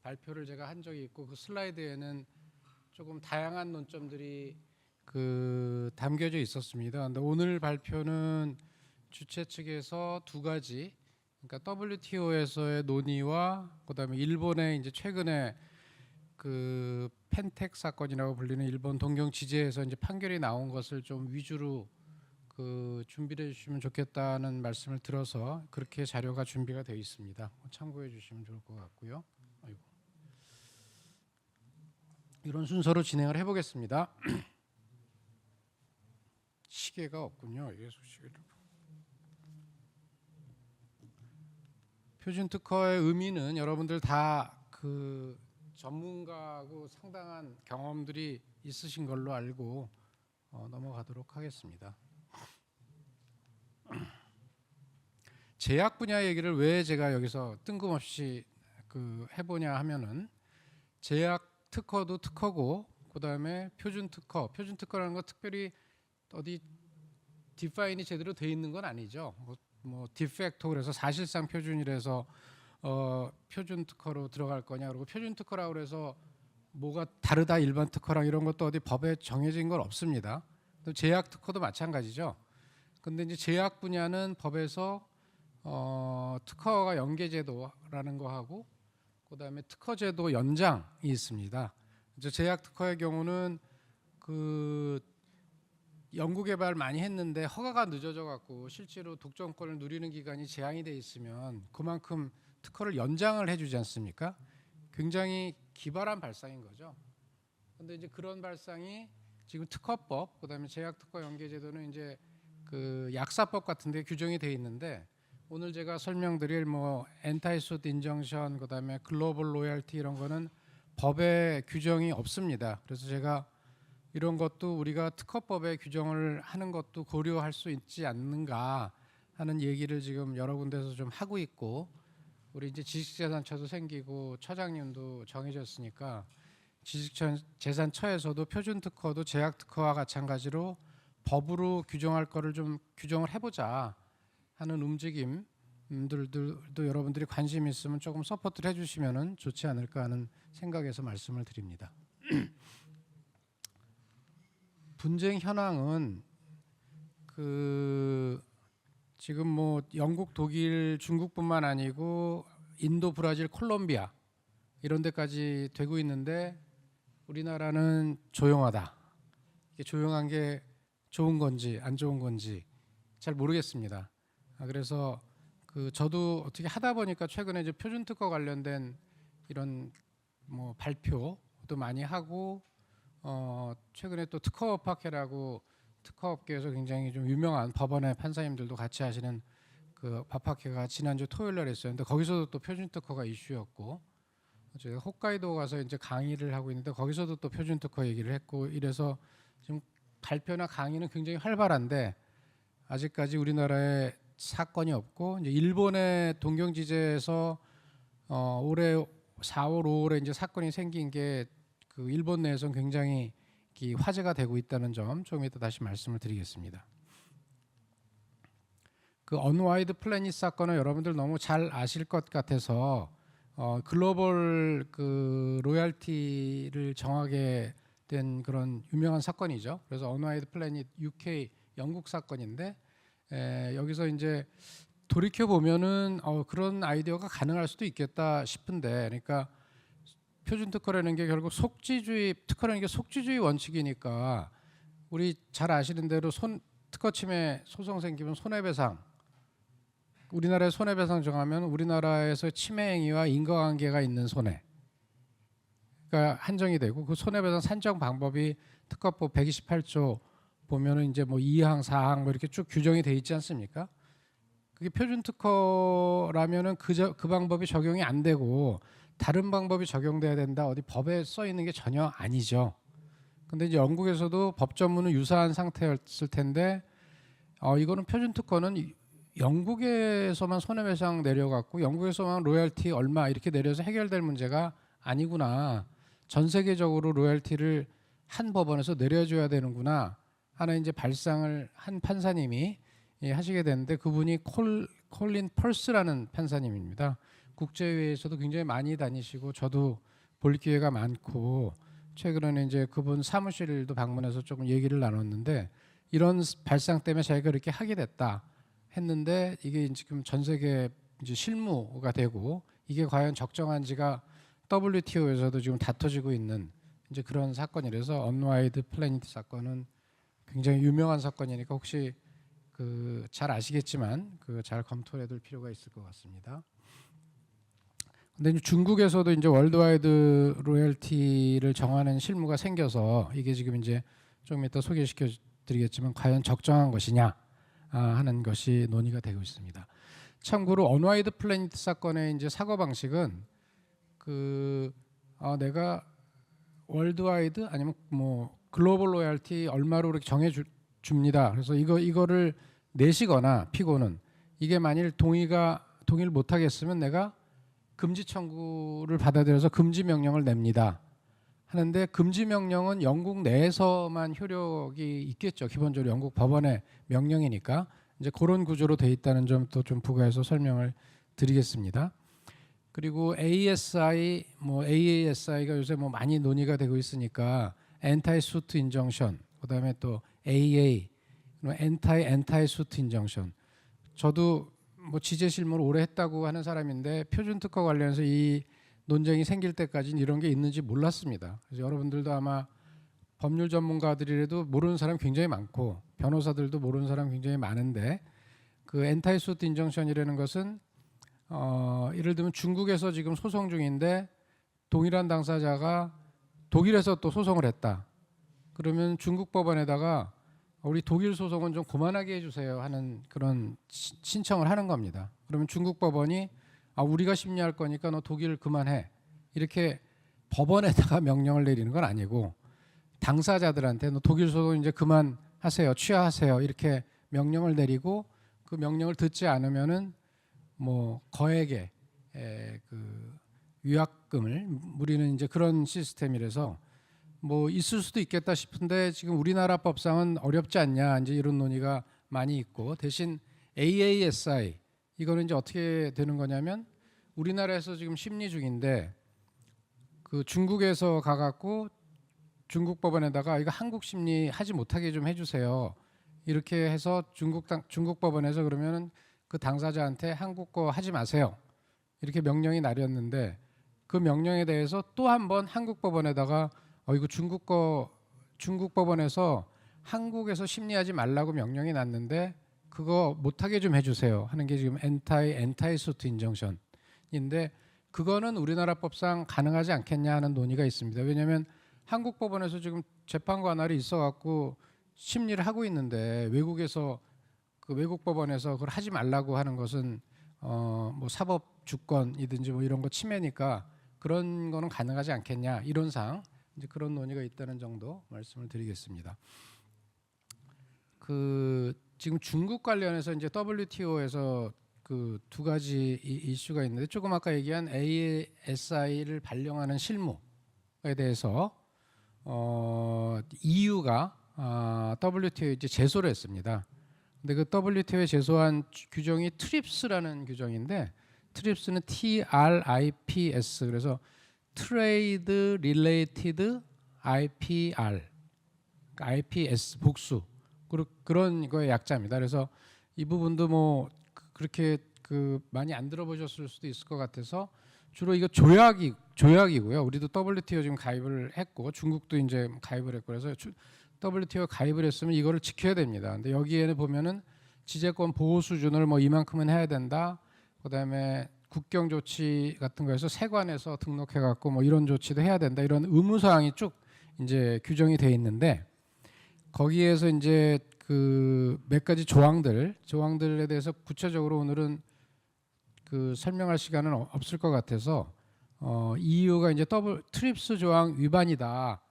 발표를 제가 한 적이 있고 그 슬라이드에는 조금 다양한 논점들이 담겨져 있었습니다. 근데 오늘 발표는 주최 측에서 두 가지, 그러니까 WTO에서의 논의와 그다음에 일본의 이제 최근에 그 펜텍 사건이라고 불리는 일본 동경 지제에서 이제 판결이 나온 것을 좀 위주로 준비를 해주시면 좋겠다는 말씀을 들어서 그렇게 자료가 준비가 되어 있습니다. 참고해 주시면 좋을 것 같고요. 아이고. 이런 순서로 진행을 해보겠습니다. 시계가 없군요. 예수 시계를. 표준 특허의 의미는 여러분들 다 전문가하고 상당한 경험들이 있으신 걸로 알고 넘어가도록 하겠습니다. 제약 분야 얘기를 왜 제가 여기서 뜬금없이 해보냐 하면은 제약 특허도 특허고 그다음에 표준 특허라는 건 특별히 어디 디파인이 제대로 돼 있는 건 아니죠. 뭐 디팩토 그래서 사실상 표준이라서 표준 특허로 들어갈 거냐, 그리고 표준 특허라고 그래서 뭐가 다르다 일반 특허랑 이런 것도 어디 법에 정해진 건 없습니다. 또 제약 특허도 마찬가지죠. 근데 이제 제약 분야는 법에서 특허가 연계제도라는 거 하고 그다음에 특허제도 연장이 있습니다. 제약 특허의 경우는 연구개발 많이 했는데 허가가 늦어져 갖고 실제로 독점권을 누리는 기간이 제한이 돼 있으면 그만큼 특허를 연장을 해주지 않습니까? 굉장히 기발한 발상인 거죠. 그런데 이제 그런 발상이 지금 특허법, 그다음에 제약특허 연계제도는 이제 약사법 같은데 규정이 돼 있는데 오늘 제가 설명드릴 뭐 엔타이수트 인정션, 그다음에 글로벌 로열티 이런 거는 법에 규정이 없습니다. 그래서 제가 이런 것도 우리가 특허법에 규정을 하는 것도 고려할 수 있지 않는가 하는 얘기를 지금 여러 군데서 좀 하고 있고, 우리 이제 지식재산처도 생기고 처장님도 정해졌으니까 지식재산처에서도 표준 특허도 제약 특허와 마찬가지로 법으로 규정할 거를 좀 규정을 해보자 하는 움직임들도 여러분들이 관심 있으면 조금 서포트를 해주시면 좋지 않을까 하는 생각에서 말씀을 드립니다. 분쟁 현황은 지금 뭐 영국, 독일, 중국뿐만 아니고 인도, 브라질, 콜롬비아 이런 데까지 되고 있는데 우리나라는 조용하다. 이게 조용한 게 좋은 건지 안 좋은 건지 잘 모르겠습니다. 그래서 저도 어떻게 하다 보니까 최근에 이제 표준 특허 관련된 이런 뭐 발표도 많이 하고 최근에 또 특허법학회라고 특허업계에서 굉장히 좀 유명한 법원의 판사님들도 같이 하시는 법학회가 지난주 토요일 날 했었는데 거기서도 또 표준 특허가 이슈였고, 제가 홋카이도 가서 이제 강의를 하고 있는데 거기서도 또 표준 특허 얘기를 했고, 이래서 지금 발표나 강의는 굉장히 활발한데 아직까지 우리나라에 사건이 없고, 이제 일본의 동경지제에서 올해 4월, 5월에 이제 사건이 생긴 게 일본 내에서는 굉장히 화제가 되고 있다는 점 조금 이따 다시 말씀을 드리겠습니다. 언와이드 플래닛 사건은 여러분들 너무 잘 아실 것 같아서 글로벌 로열티를 정하게 된 그런 유명한 사건이죠. 그래서 언와이드 플래닛 UK 영국 사건인데 여기서 이제 돌이켜 보면은 그런 아이디어가 가능할 수도 있겠다 싶은데, 그러니까 표준 특허라는 게 결국 특허라는 게 속지주의 원칙이니까 우리 잘 아시는 대로 특허 침해 소송 생기면 손해배상, 우리나라의 손해배상 정하면 우리나라에서 침해 행위와 인과관계가 있는 손해가 한정이 되고, 그 손해배상 산정 방법이 특허법 128조 보면은 이제 뭐 2항, 4항 뭐 이렇게 쭉 규정이 돼 있지 않습니까? 그게 표준 특허라면은 그 방법이 적용이 안 되고 다른 방법이 적용돼야 된다, 어디 법에 써 있는 게 전혀 아니죠. 근데 이제 영국에서도 법 전문은 유사한 상태였을 텐데 이거는 표준 특허는 영국에서만 손해배상 내려갖고 영국에서만 로열티 얼마 이렇게 내려서 해결될 문제가 아니구나, 전 세계적으로 로열티를 한 법원에서 내려줘야 되는구나 하는 이제 발상을 한 판사님이 하시게 됐는데, 그분이 콜린 펄스라는 판사님입니다. 국제회의에서도 굉장히 많이 다니시고 저도 볼 기회가 많고 최근에는 이제 그분 사무실도 방문해서 조금 얘기를 나눴는데 이런 발상 때문에 자기가 그렇게 하게 됐다 했는데 이게 지금 전 세계 이제 실무가 되고 이게 과연 적정한지가 WTO에서도 지금 다퉈지고 있는 이제 그런 사건이라서 언와이드 플래닛 사건은 굉장히 유명한 사건이니까 혹시 그 잘 아시겠지만 그 잘 검토해둘 필요가 있을 것 같습니다. 근데 이제 중국에서도 이제 월드와이드 로열티를 정하는 실무가 생겨서 이게 지금 이제 좀 이따 소개시켜 드리겠지만 과연 적정한 것이냐 하는 것이 논의가 되고 있습니다. 참고로 언와이드 플래닛 사건의 이제 사고 방식은 내가 월드와이드 아니면 뭐 글로벌 로열티 얼마로 이렇게 정해 줍니다. 그래서 이거를 내시거나 피고는 이게 만일 동의를 못 하겠으면 내가 금지 청구를 받아들여서 금지 명령을 냅니다. 하는데 금지 명령은 영국 내에서만 효력이 있겠죠. 기본적으로 영국 법원의 명령이니까 이제 그런 구조로 돼 있다는 점도 좀 부가해서 설명을 드리겠습니다. 그리고 AASI가 요새 뭐 많이 논의가 되고 있으니까 엔타이 수트 인정션, 그다음에 또 AA, 엔타이 수트 인정션. 저도 뭐 지재 실무를 오래 했다고 하는 사람인데 표준 특허 관련해서 이 논쟁이 생길 때까지는 이런 게 있는지 몰랐습니다. 그래서 여러분들도 아마 법률 전문가들이라도 모르는 사람 굉장히 많고 변호사들도 모르는 사람 굉장히 많은데 그 엔타이 수트 인정션이라는 것은 예를 들면 중국에서 지금 소송 중인데 동일한 당사자가 독일에서 또 소송을 했다. 그러면 중국 법원에다가 우리 독일 소송은 좀 그만하게 해주세요 하는 그런 신청을 하는 겁니다. 그러면 중국 법원이 우리가 심리할 거니까 너 독일 그만해 이렇게 법원에다가 명령을 내리는 건 아니고 당사자들한테 너 독일 소송 이제 그만하세요, 취하하세요 이렇게 명령을 내리고 그 명령을 듣지 않으면은 뭐 거액의 그 위약금을 물리는 이제 그런 시스템이라서 뭐 있을 수도 있겠다 싶은데 지금 우리나라 법상은 어렵지 않냐 이제 이런 논의가 많이 있고 대신 AASI 이거는 이제 어떻게 되는 거냐면 우리나라에서 지금 심리 중인데 그 중국에서 가갖고 중국 법원에다가 이거 한국 심리 하지 못하게 좀 해주세요 이렇게 해서 중국 법원에서 그러면은 그 당사자한테 한국 거 하지 마세요 이렇게 명령이 내렸는데 그 명령에 대해서 또 한 번 한국 법원에다가 이거 중국 법원에서 한국에서 심리하지 말라고 명령이 났는데 그거 못하게 좀 해주세요 하는 게 지금 엔타이 수트 인정션인데 그거는 우리나라 법상 가능하지 않겠냐 하는 논의가 있습니다. 왜냐하면 한국 법원에서 지금 재판 관할이 있어갖고 심리를 하고 있는데 외국에서 그 외국 법원에서 그걸 하지 말라고 하는 것은 뭐 사법 주권이든지 뭐 이런 거 침해니까 그런 거는 가능하지 않겠냐 이론상 이제 그런 논의가 있다는 정도 말씀을 드리겠습니다. 그 지금 중국 관련해서 이제 WTO에서 그 두 가지 이슈가 있는데 조금 아까 얘기한 ASI를 발령하는 실무에 대해서 EU가 WTO에 이제 제소를 했습니다. 근데 그 WTO에 제소한 규정이 TRIPS라는 규정인데 TRIPS는 TRIPS 그래서 Trade Related IPR IPS 복수 그런 거의 약자입니다. 그래서 이 부분도 뭐 그렇게 그 많이 안 들어보셨을 수도 있을 것 같아서 주로 이거 조약이고요. 우리도 WTO 지금 가입을 했고 중국도 이제 가입을 했고 그래서 WTO 가입을 했으면 이거를 지켜야 됩니다. 근데 여기에는 보면은 지재권 보호 수준을 뭐 이만큼은 해야 된다. 그다음에 국경 조치 같은 거에서 세관에서 등록해 갖고 뭐 이런 조치도 해야 된다. 이런 의무 사항이 쭉 이제 규정이 돼 있는데 거기에서 이제 그 몇 가지 조항들에 대해서 구체적으로 오늘은 그 설명할 시간은 없을 것 같아서 EU가 이제 트립스 조항 위반이다.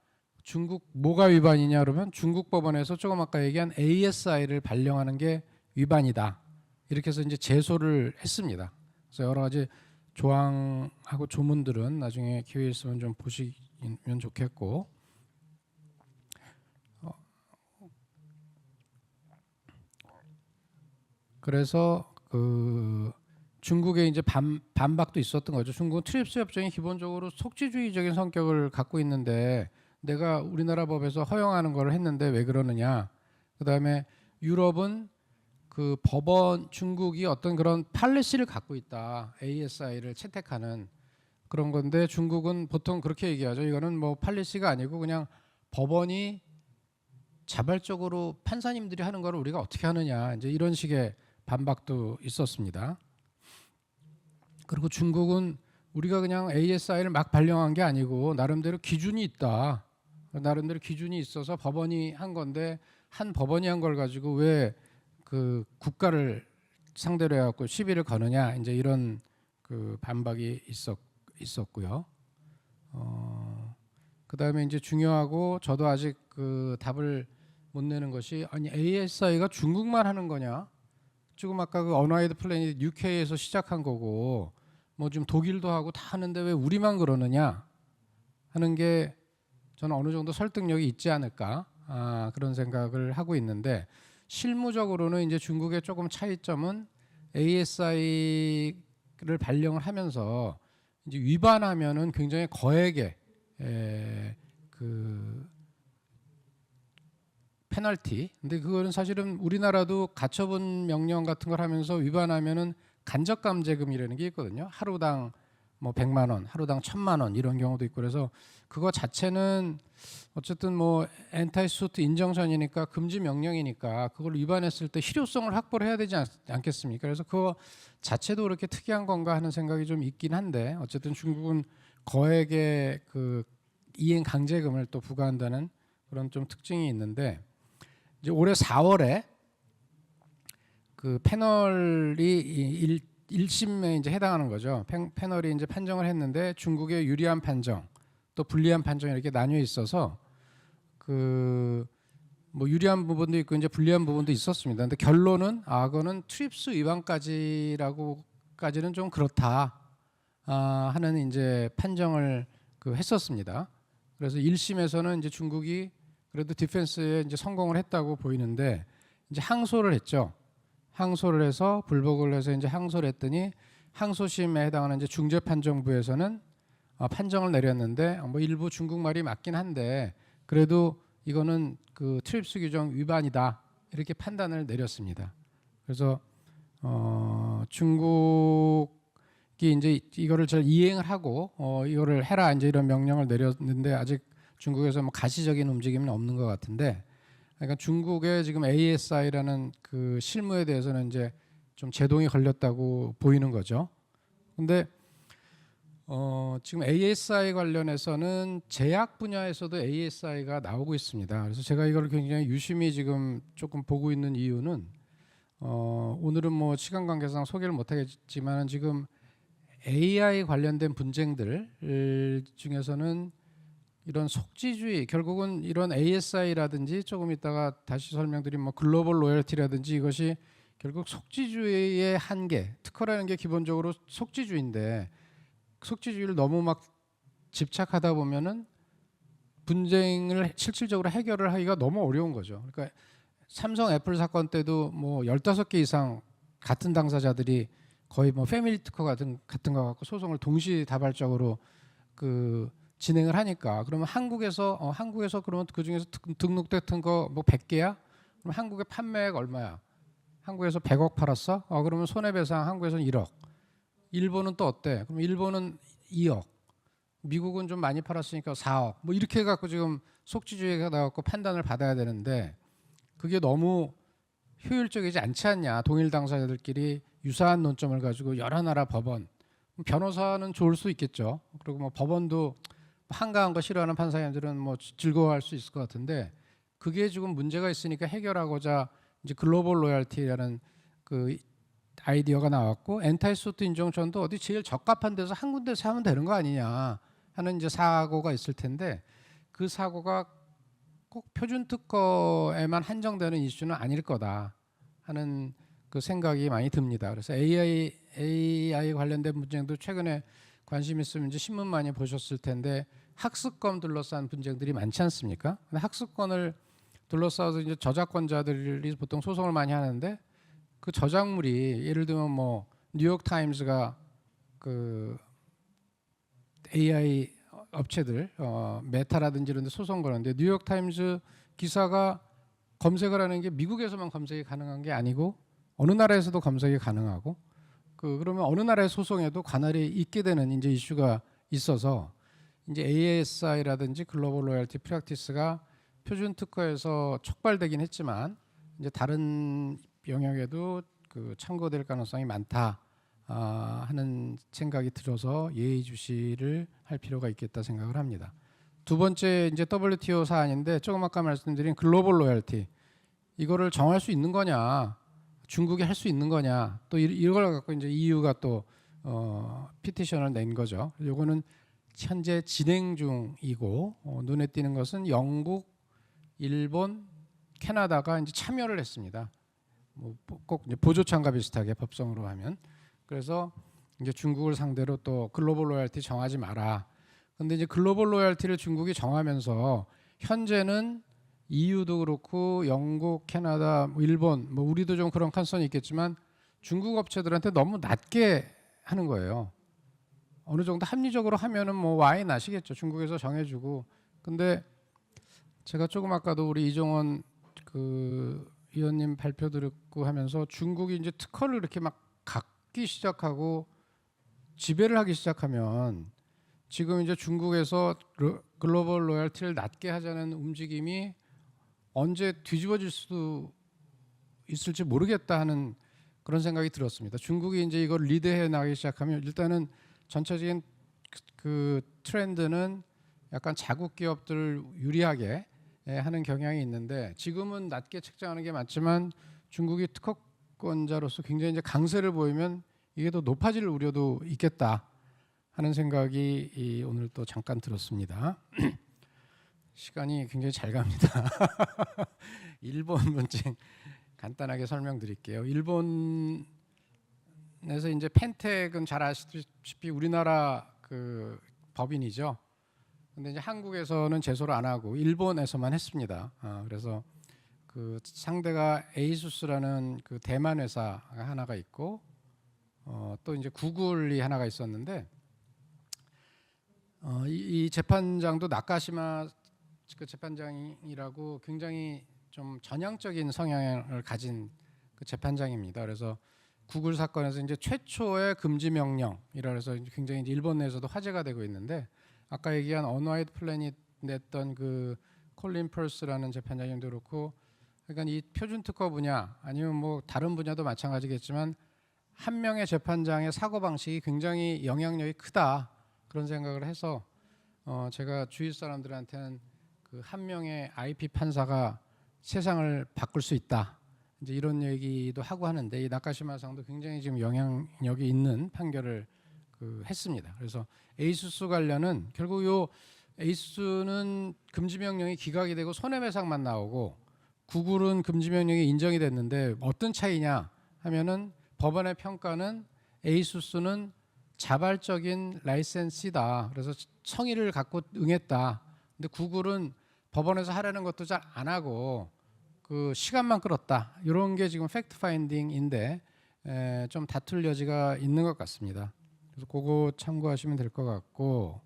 중국 뭐가 위반이냐 그러면 중국 법원에서 조금 아까 얘기한 ASI를 발령하는 게 위반이다. 이렇게 해서 이제 제소를 했습니다. 그래서 여러 가지 조항하고 조문들은 나중에 기회 있으면 좀 보시면 좋겠고 그래서 그 중국의 이제 반박도 있었던 거죠. 중국은 트립스 협정이 기본적으로 속지주의적인 성격을 갖고 있는데 내가 우리나라 법에서 허용하는 걸 했는데 왜 그러느냐. 그다음에 유럽은 그 법원 중국이 어떤 그런 팔레시를 갖고 있다. ASI를 채택하는 그런 건데 중국은 보통 그렇게 얘기하죠. 이거는 뭐 팔레시가 아니고 그냥 법원이 자발적으로 판사님들이 하는 걸 우리가 어떻게 하느냐. 이제 이런 식의 반박도 있었습니다. 그리고 중국은 우리가 그냥 ASI를 막 발령한 게 아니고 나름대로 기준이 있다. 나름대로 기준이 있어서 법원이 한 건데 한 법원이 한 걸 가지고 왜 그 국가를 상대로 해갖고 시비를 거느냐. 이제 이런 그 반박이 있었고요. 그다음에 이제 중요하고 저도 아직 그 답을 못 내는 것이 아니 ASI가 중국만 하는 거냐? 지금 아까 그 언와이드 플래닛 UK에서 시작한 거고 뭐 좀 독일도 하고 다 하는데 왜 우리만 그러느냐 하는 게 저는 어느 정도 설득력이 있지 않을까 그런 생각을 하고 있는데 실무적으로는 이제 중국의 조금 차이점은 ASI를 발령을 하면서 이제 위반하면은 굉장히 거액의 그 페널티. 근데 그거는 사실은 우리나라도 가처분 명령 같은 걸 하면서 위반하면은 간접감죄금이라는 게 있거든요. 하루당 뭐 100만 원, 하루당 1000만 원 이런 경우도 있고 그래서 그거 자체는 어쨌든 뭐 엔타이수트 인정선이니까 금지 명령이니까 그걸 위반했을 때 실효성을 확보를 해야 되지 않겠습니까? 그래서 그거 자체도 그렇게 특이한 건가 하는 생각이 좀 있긴 한데 어쨌든 중국은 거액의 그 이행 강제금을 또 부과한다는 그런 좀 특징이 있는데 이제 올해 4월에 그 패널이 1심에 이제 해당하는 거죠. 패널이 이제 판정을 했는데 중국의 유리한 판정, 또 불리한 판정 이렇게 나뉘어 있어서 그 뭐 유리한 부분도 있고 이제 불리한 부분도 있었습니다. 근데 결론은 그거는 트립스 위반까지라고까지는 좀 그렇다 하는 이제 판정을 그 했었습니다. 그래서 1심에서는 이제 중국이 그래도 디펜스에 이제 성공을 했다고 보이는데 이제 항소를 했죠. 항소를 해서 불복을 해서 이제 항소를 했더니 항소심에 해당하는 이제 중재판정부에서는 판정을 내렸는데 뭐 일부 중국말이 맞긴 한데 그래도 이거는 그 트립스 규정 위반이다 이렇게 판단을 내렸습니다. 그래서 중국이 이제 이거를 잘 이행을 하고 이거를 해라 이제 이런 명령을 내렸는데 아직 중국에서 뭐 가시적인 움직임은 없는 것 같은데. 그러니까 중국의 지금 ASI라는 그 실무에 대해서는 이제 좀 제동이 걸렸다고 보이는 거죠. 근데 지금 ASI 관련해서는 제약 분야에서도 ASI가 나오고 있습니다. 그래서 제가 이걸 굉장히 유심히 지금 조금 보고 있는 이유는 오늘은 뭐 시간 관계상 소개를 못하겠지만 지금 AI 관련된 분쟁들 중에서는 이런 속지주의 결국은 이런 ASI라든지 조금 이따가 다시 설명드린 뭐 글로벌 로열티라든지 이것이 결국 속지주의의 한계 특허라는 게 기본적으로 속지주의인데 속지주의를 너무 막 집착하다 보면은 분쟁을 실질적으로 해결을 하기가 너무 어려운 거죠. 그러니까 삼성 애플 사건 때도 뭐 15개 이상 같은 당사자들이 거의 뭐 패밀리 특허 같은 거 갖고 소송을 동시다발적으로 그 진행을 하니까 그러면 한국에서 그러면 그 중에서 등록됐던 거 뭐 100개야? 그럼 한국의 판매액 얼마야? 한국에서 100억 팔았어? 그러면 손해배상 한국에서는 1억. 일본은 또 어때? 그럼 일본은 2억. 미국은 좀 많이 팔았으니까 4억. 뭐 이렇게 해갖고 지금 속지주의가 나갖고 판단을 받아야 되는데 그게 너무 효율적이지 않지 않냐? 동일 당사자들끼리 유사한 논점을 가지고 여러 나라 법원, 변호사는 좋을 수 있겠죠. 그리고 뭐 법원도 한가한 거 싫어하는 판사님들은 뭐 즐거워할 수 있을 것 같은데 그게 지금 문제가 있으니까 해결하고자 이제 글로벌 로열티라는 그 아이디어가 나왔고 엔타이수트 인정션도 어디 제일 적합한 데서 한 군데서 하면 되는 거 아니냐 하는 이제 사고가 있을 텐데 그 사고가 꼭 표준 특허에만 한정되는 이슈는 아닐 거다 하는 그 생각이 많이 듭니다. 그래서 AI 관련된 분쟁도 최근에 관심 있으면 이제 신문 많이 보셨을 텐데 학습권 둘러싼 분쟁들이 많지 않습니까? 근데 학습권을 둘러싸서 이제 저작권자들이 보통 소송을 많이 하는데 그 저작물이 예를 들면 뭐 뉴욕 타임스가 그 AI 업체들 메타라든지 이런 데 소송 거는데 뉴욕 타임스 기사가 검색을 하는 게 미국에서만 검색이 가능한 게 아니고 어느 나라에서도 검색이 가능하고 그러면 어느 나라의 소송에도 관할이 있게 되는 이제 이슈가 있어서 이제 ASI라든지 글로벌 로열티 프랙티스가 표준 특허에서 촉발되긴 했지만 이제 다른 영역에도 그 참고될 가능성이 많다 하는 생각이 들어서 예의주시를 할 필요가 있겠다 생각을 합니다. 두 번째 이제 WTO 사안인데 조금 아까 말씀드린 글로벌 로열티 이거를 정할 수 있는 거냐, 중국이 할 수 있는 거냐, 또 이걸 갖고 이제 EU가 또 피티션을 낸 거죠. 요거는 현재 진행 중이고 눈에 띄는 것은 영국, 일본, 캐나다가 이제 참여를 했습니다. 뭐 꼭 이제 보조청과 비슷하게 법성으로 하면. 그래서 이제 중국을 상대로 또 글로벌 로열티 정하지 마라. 근데 이제 글로벌 로열티를 중국이 정하면서 현재는 EU도 그렇고 영국, 캐나다, 뭐 일본, 뭐 우리도 좀 그런 컨선이 있겠지만 중국 업체들한테 너무 낮게 하는 거예요. 어느 정도 합리적으로 하면은 뭐 와이 나시겠죠. 중국에서 정해주고. 근데 제가 조금 아까도 우리 이종원 그 위원님 발표 듣고 하면서 중국이 이제 특허를 이렇게 막 갖기 시작하고 지배를 하기 시작하면 지금 이제 중국에서 글로벌 로열티를 낮게 하자는 움직임이 언제 뒤집어질 수도 있을지 모르겠다 하는 그런 생각이 들었습니다. 중국이 이제 이걸 리드해 나가기 시작하면 일단은 전체적인 그 트렌드는 약간 자국 기업들을 유리하게 하는 경향이 있는데 지금은 낮게 책정하는 게 맞지만 중국이 특허권자로서 굉장히 이제 강세를 보이면 이게 더 높아질 우려도 있겠다 하는 생각이 오늘 또 잠깐 들었습니다. 시간이 굉장히 잘 갑니다. 일본 문제 간단하게 설명드릴게요. 일본에서 이제 펜텍은 잘 아시다시피 우리나라 그 법인이죠. 근데 이제 한국에서는 제소를 안 하고 일본에서만 했습니다. 그래서 그 상대가 에이수스라는 그 대만 회사가 하나가 있고 또 이제 구글이 하나가 있었는데 이 재판장도 나카시마 그 재판장이라고 굉장히 좀 전향적인 성향을 가진 그 재판장입니다. 그래서 구글 사건에서 이제 최초의 금지 명령이라 해서 굉장히 이제 일본 내에서도 화제가 되고 있는데 아까 얘기한 언와이드 플래닛 냈던 그 콜린 펄스라는 재판장님도 그렇고 그러니까 이 표준 특허 분야 아니면 뭐 다른 분야도 마찬가지겠지만 한 명의 재판장의 사고 방식이 굉장히 영향력이 크다 그런 생각을 해서 제가 주위 사람들한테는 그 한 명의 IP 판사가 세상을 바꿀 수 있다 이제 이런 얘기도 하고 하는데 이 나카시마상도 굉장히 지금 영향력이 있는 판결을 했습니다. 그래서 에이수스 관련은 결국 요 에이수스는 금지 명령이 기각이 되고 손해배상만 나오고 구글은 금지 명령이 인정이 됐는데 어떤 차이냐 하면은 법원의 평가는 에이수스는 자발적인 라이센스다. 그래서 성의를 갖고 응했다. 근데 구글은 법원에서 하라는 것도 잘 안 하고 그 시간만 끌었다. 이런 게 지금 팩트 파인딩인데 좀 다툴 여지가 있는 것 같습니다. 그래서 그거 참고하시면 될 것 같고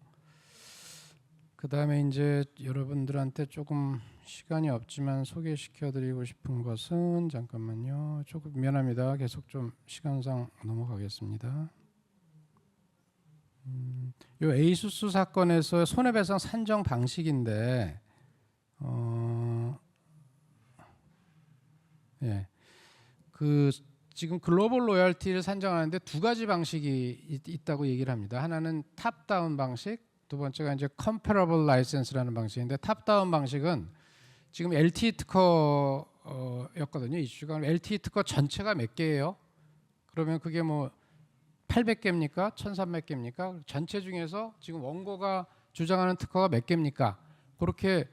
그 다음에 이제 여러분들한테 조금 시간이 없지만 소개시켜드리고 싶은 것은 잠깐만요. 조금 미안합니다. 계속 좀 시간상 넘어가겠습니다. 요 에이수스 사건에서 손해배상 산정 방식인데 예, 그 지금 글로벌 로열티를 산정하는데 두 가지 방식이 있다고 얘기를 합니다. 하나는 탑다운 방식, 두 번째가 이제 comparable license라는 방식인데 탑다운 방식은 지금 LTE 특허였거든요. 이슈가 LTE 특허 전체가 몇 개예요? 그러면 그게 뭐 800개입니까? 1300개입니까? 전체 중에서 지금 원고가 주장하는 특허가 몇 개입니까? 그렇게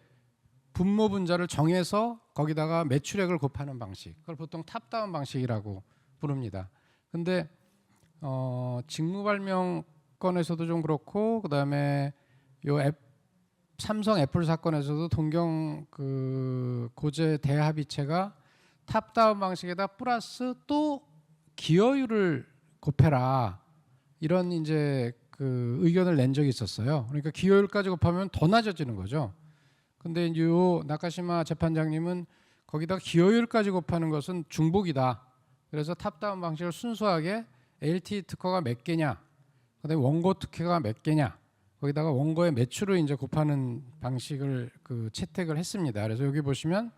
분모 분자를 정해서 거기다가 매출액을 곱하는 방식. 그걸 보통 탑다운 방식이라고 부릅니다. 근데 직무 발명 건에서도 좀 그렇고 그다음에 요 삼성 애플 사건에서도 동경 그 고제 대합의체가 탑다운 방식에다 플러스 또 기여율을 곱해라 이런 이제 그 의견을 낸 적이 있었어요. 그러니까 기여율까지 곱하면 더 낮아지는 거죠. 근데 이제 요 나카시마 재판장님은 거기다가 기여율까지 곱하는 것은 중복이다. 그래서 탑다운 방식을 순수하게 LT 특허가 몇 개냐, 그다음에 원고 특허가 몇 개냐, 거기다가 원고의 매출을 이제 곱하는 방식을 그 채택을 했습니다. 그래서 여기 보시면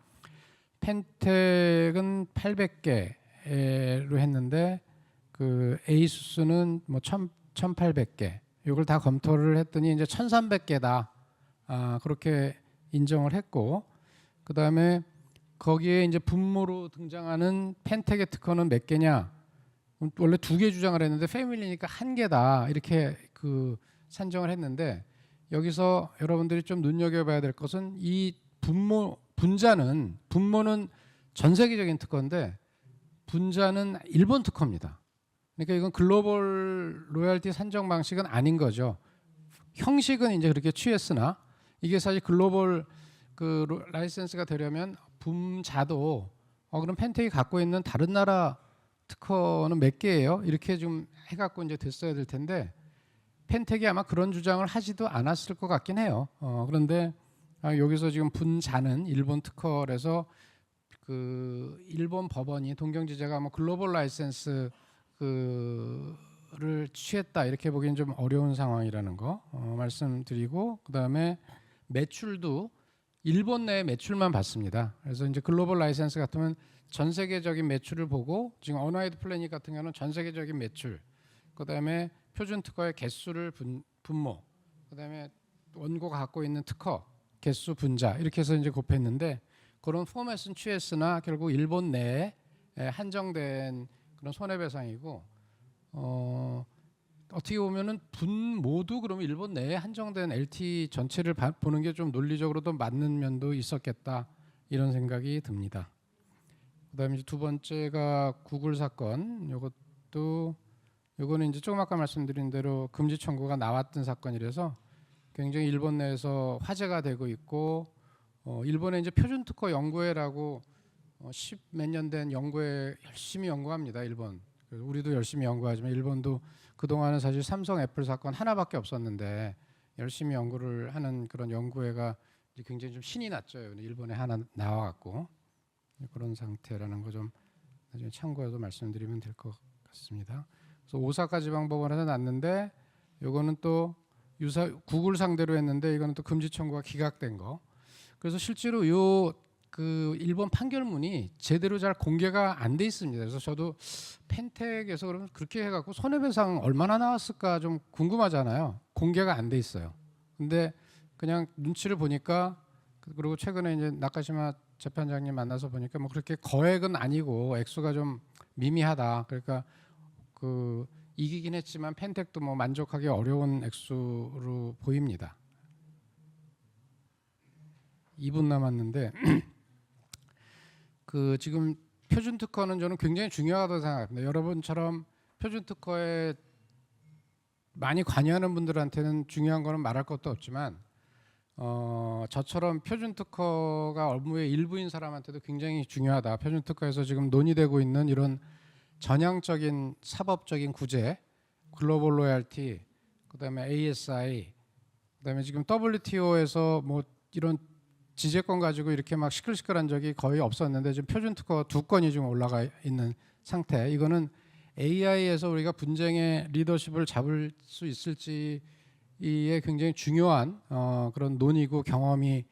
펜텍은 800개로 했는데 그 에이수스는 뭐 1,800개. 이걸 다 검토를 했더니 이제 1,300개다. 그렇게 인정을 했고, 그 다음에 거기에 이제 분모로 등장하는 펜텍의 특허는 몇 개냐? 원래 2개 주장을 했는데 패밀리니까 1개다 이렇게 그 산정을 했는데, 여기서 여러분들이 좀 눈여겨봐야 될 것은 이 분모는 전 세계적인 특허인데 분자는 일본 특허입니다. 그러니까 이건 글로벌 로열티 산정 방식은 아닌 거죠. 형식은 이제 그렇게 취했으나 이게 사실 글로벌 그 라이센스가 되려면 분자도 그럼 펜텍이 갖고 있는 다른 나라 특허는 몇 개예요? 이렇게 좀 해갖고 이제 됐어야 될 텐데 펜텍이 아마 그런 주장을 하지도 않았을 것 같긴 해요. 그런데 여기서 지금 분자는 일본 특허라서 그 일본 법원이 동경지제가 뭐 글로벌 라이센스 그를 취했다 이렇게 보기엔 좀 어려운 상황이라는 거 말씀드리고, 그다음에 매출도 일본 내 매출만 봤습니다. 그래서 이제 글로벌 라이센스 같으면 전 세계적인 매출을 보고, 지금 언와이드 플래닛 같은 경우는 전 세계적인 매출, 그다음에 표준 특허의 개수를 분모, 그다음에 원고가 갖고 있는 특허 개수 분자 이렇게 해서 이제 곱했는데, 그런 포맷은 취했으나 결국 일본 내에 한정된 그런 손해배상이고, 어떻게 보면은 분모도 그러면 일본 내에 한정된 LT 전체를 보는 게 좀 논리적으로도 맞는 면도 있었겠다 이런 생각이 듭니다. 그다음에 이제 두 번째가 구글 사건. 요거는 이제 조금 아까 말씀드린 대로 금지 청구가 나왔던 사건이라서 굉장히 일본 내에서 화제가 되고 있고, 일본에 이제 표준 특허 연구회라고 10 몇 년 된 연구회 열심히 연구합니다. 일본. 우리도 열심히 연구하지만 일본도 그동안은 사실 삼성 애플 사건 하나밖에 없었는데 열심히 연구를 하는 그런 연구회가 이제 굉장히 좀 신이 났죠. 일본에 하나 나와갖고 그런 상태라는 거 좀 나중에 참고해서 말씀드리면 될 것 같습니다. 그래서 오사카 지방법원에서 났는데, 요거는 또 구글 상대로 했는데 이거는 또 금지 청구가 기각된 거. 그래서 실제로 그 일본 판결문이 제대로 잘 공개가 안 돼 있습니다. 그래서 저도 펜텍에서 그러면 그렇게 해갖고 손해배상 얼마나 나왔을까 좀 궁금하잖아요. 공개가 안 돼 있어요. 근데 그냥 눈치를 보니까, 그리고 최근에 이제 나카시마 재판장님 만나서 보니까 뭐 그렇게 거액은 아니고 액수가 좀 미미하다. 그러니까 그 이기긴 했지만 펜텍도 뭐 만족하기 어려운 액수로 보입니다. 2분 남았는데 그 지금 표준 특허는 저는 굉장히 중요하다고 생각합니다. 여러분처럼 표준 특허에 많이 관여하는 분들한테는 중요한 거는 말할 것도 없지만, 저처럼 표준 특허가 업무의 일부인 사람한테도 굉장히 중요하다. 표준 특허에서 지금 논의되고 있는 이런 전향적인 사법적인 구제, 글로벌 로열티, 그다음에 ASI, 그다음에 지금 WTO에서 뭐 이런 지재권 가지고 이렇게 막 시끌시끌한 적이 거의 없었는데 지금 표준 특허 2건이 지금 올라가 있는 상태. 이거는 AI에서 우리가 분쟁의 리더십을 잡을 수 있을지에 굉장히 중요한 그런 논의고 경험이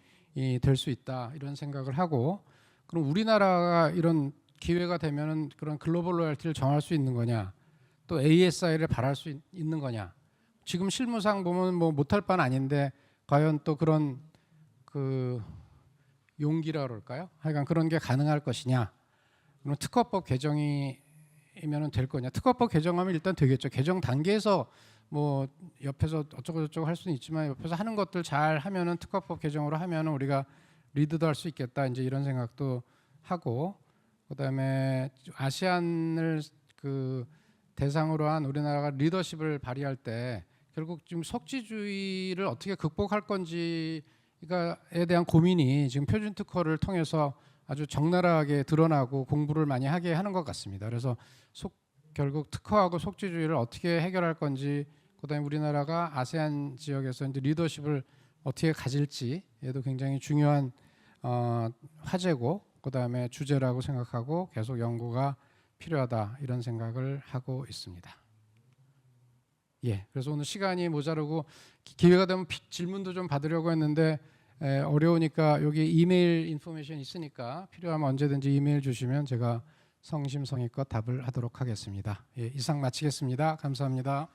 될 수 있다 이런 생각을 하고, 그럼 우리나라가 이런 기회가 되면은 그런 글로벌 로열티를 정할 수 있는 거냐, 또 ASI를 바랄 수 있는 거냐. 지금 실무상 보면 뭐 못할 바는 아닌데 과연 또 그런 그 용기라 그럴까요? 하여간 그런 게 가능할 것이냐. 그럼 특허법 개정이면은 될 거냐. 특허법 개정하면 일단 되겠죠. 개정 단계에서 뭐 옆에서 어쩌고 저쩌고 할 수는 있지만 옆에서 하는 것들 잘 하면은 특허법 개정으로 하면은 우리가 리드도 할 수 있겠다. 이제 이런 생각도 하고, 그다음에 아시안을 그 대상으로 한 우리나라가 리더십을 발휘할 때 결국 지금 석지주의를 어떻게 극복할 건지에 대한 고민이 지금 표준 특허를 통해서 아주 적나라하게 드러나고 공부를 많이 하게 하는 것 같습니다. 그래서 결국 특허하고 속지주의를 어떻게 해결할 건지, 그다음에 우리나라가 아세안 지역에서 이제 리더십을 어떻게 가질지 얘도 굉장히 중요한 화제고, 그다음에 주제라고 생각하고 계속 연구가 필요하다 이런 생각을 하고 있습니다. 예, 그래서 오늘 시간이 모자르고 기회가 되면 질문도 좀 받으려고 했는데 어려우니까 여기 이메일 인포메이션 있으니까 필요하면 언제든지 이메일 주시면 제가 성심성의껏 답을 하도록 하겠습니다. 예, 이상 마치겠습니다. 감사합니다.